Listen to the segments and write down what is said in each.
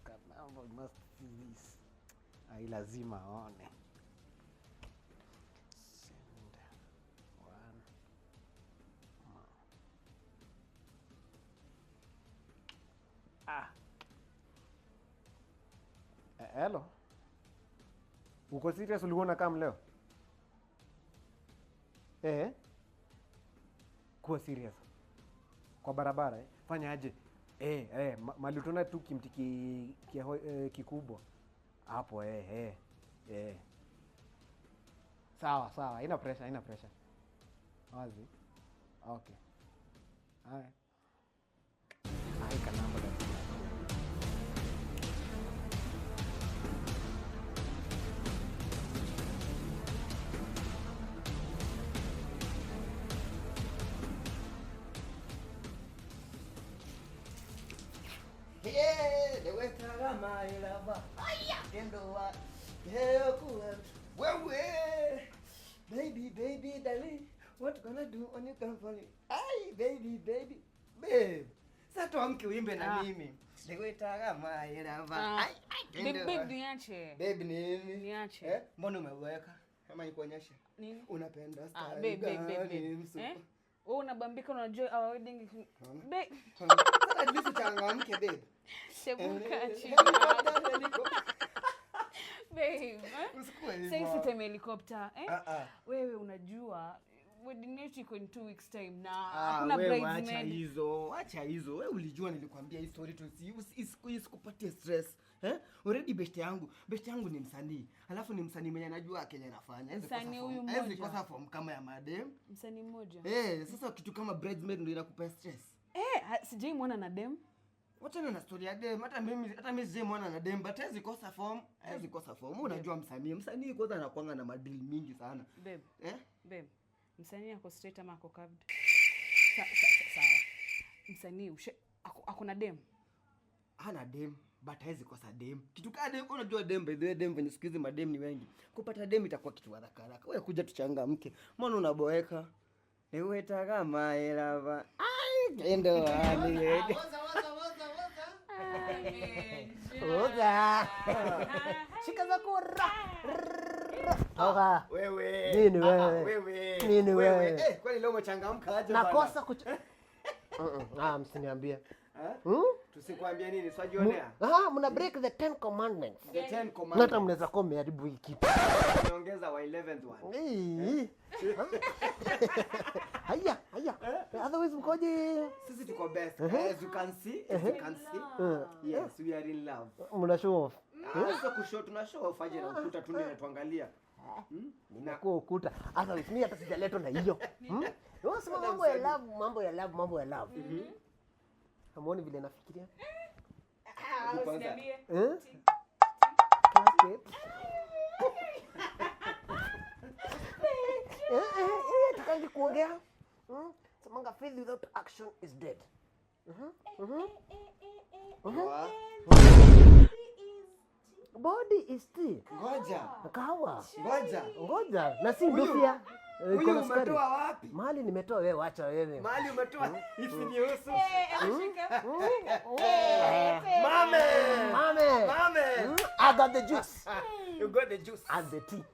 Kama must see this. Ai lazima aone. Send one. Hello. Uko serious uliona kama leo? Kuwa serious. Kwa barabara fanya aje? Mali utona tu kimtiki kikubwa. Hapo Sawa, haina pressure. Wazi. Okay. Hai kanamba da. The way Tarama Ilava. Gendoa. Baby, darling. What gonna do when you come for me? Ay, baby. Babe. Sasa amke uimbe na mimi. The way Tarama Ilava. Ay, babe niache. Babe nini? Niache. Mbona umeweka? Kama nikuonyeshe. Nini? Unapenda style. Babe. Wewe unabambika unajua our wedding. Babe. At least changamke babe. Shebuka chini. Babe. Sasa time helicopter, Wewe unajua wedding yetu iko in 2 weeks time na hakuna bridesmaid. Acha hizo. Wewe ulijua nilikwambia hii story tu isikupatie stress. Already best yangu ni msanii. Alafu ni msanii mwenye anajua Kenya anafanya. Msanii huyu mmoja. Hizi kosa form kama ya madem. Msanii mmoja. Sasa kitu kama bridesmaid ndio inakupa stress. Sijai muona na dem. Wacha na story ya dem. Hata mimi sijai muona na dem, but hizi kosa form. Unajua msanii kwanza anakuanga na madeal mingi sana. Babe. Babe. Msanii ako straight ama ako curved? Sawa. Msanii ako na dem. Hana dem, but hizi kosa dem. Kitu kama dem, unajua dem by the way dem venye siku hizi madem ni wengi. Kupata dem itakuwa kitu haraka. Wewe kuja tuchangamke. Mbona unaboeka? Wewe kama elava. Ai, ndio hali. Oza. Shika za kura. Toka. Wewe. Nini wewe? Kwani leo umechangamka aje bana? Nakosa msiniambie. Tusikwambie nini? Swajionea. Mna break the 10 commandments. The 10 commandments. Hata mnaweza kwa meharibu hii kitu. Niongeza wa 11th one. Haya. Otherwise mkoje? Sisi tuko best. As you can see. Yes, we are in love. Mna show off. Sasa kushow tuna show off aje na ukuta tu ndio tuangalia. Ninakuwa ukuta. Otherwise mimi hata sijaletwa na hiyo. Wewe sema mambo ya love. Hamuoni vile nafikiria? Usiniambie. Tukangi kuongea. Samanga faith without action is dead. Body is tea. Ngoja. Kahawa. Ngoja. Na si ndufia. Huyu umetoa wapi? Mahali nimetoa wewe, acha wewe. Mahali umetoa isinihusu. Ashika. Mame. I got the juice. You got the juice and the tea.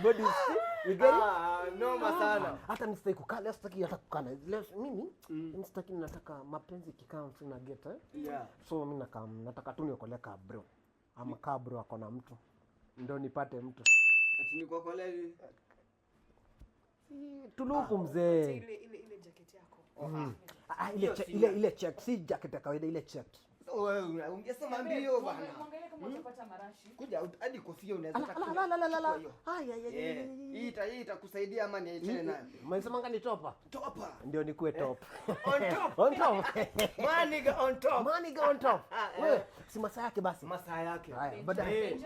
Body is tea. You get it? No masana. Hata nisitaki kukaa leo, sitaki hata kukaa. Leo mimi nisitaki, nataka mapenzi kikaa na geta. So mimi nataka tu niokolea kabro. Ama kabro ako na mtu. Ndio nipate mtu. Ati nikokolea Tuluku mzee. Ile jacket yako. Ile check, si jacket ya kawaida, ile check. Wewe ungesema mbio bana. Muangalie kama utapata marashi. Kuja hadi kofia unaweza taka. La. Hii itakusaidia ama niachane nayo. Mnasema ngani topa? Topa. Ndio nikuwe top. On top. Maniga on top. Wewe si masaa yake basi. Masaa yake. Haya, baadaye.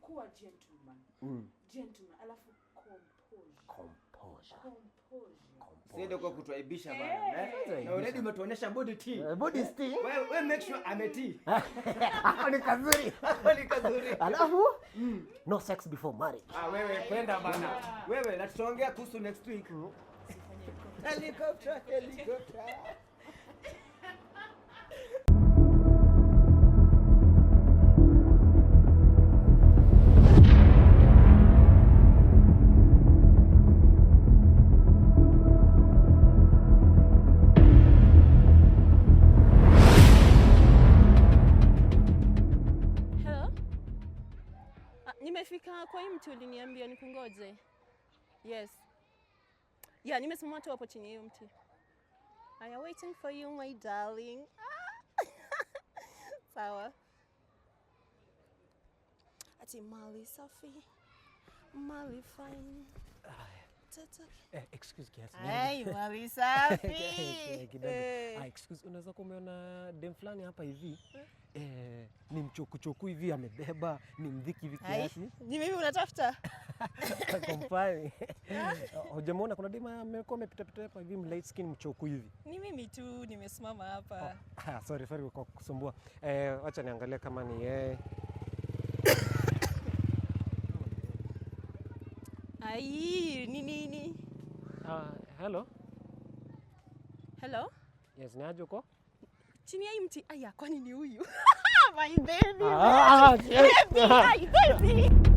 Kuwa gentleman. Alafu composure. Sio kwa kutuaibisha bana. Na already umetuonyesha body tea. Body tea. Wewe make sure ametii. Hapo ni kazuri. Alafu no sex before marriage. Wewe kwenda bana. Wewe na tutaongea kuhusu next week. Usifanye Helicopter. Hello? Nimefika kwa hii mti uliniambia nikungoje. Yes. Yeah, nimesimama tu hapo chini ya hiyo mti. I am waiting for you, my darling. Sawa. Ati mali safi. Mali fine. Excuse kiasi. Hey, mali safi. Kidogo. Excuse, unaweza kumeona dem fulani hapa hivi? Ni mchokuchoku hivi amebeba, ni mdhiki hivi kiasi. Ni mimi unatafuta? Kompani. Hujamuona kuna dem amekuwa amepita hapa hivi light skin mchoku hivi? Ni mimi tu nimesimama hapa. Sorry kwa kusumbua. Acha niangalie kama ni yeye. Ai, ni nini? Hello. Hello? Yes, ni aje uko? Chini ya hii mti. Aya, kwani ni huyu? My baby. Yes. Baby.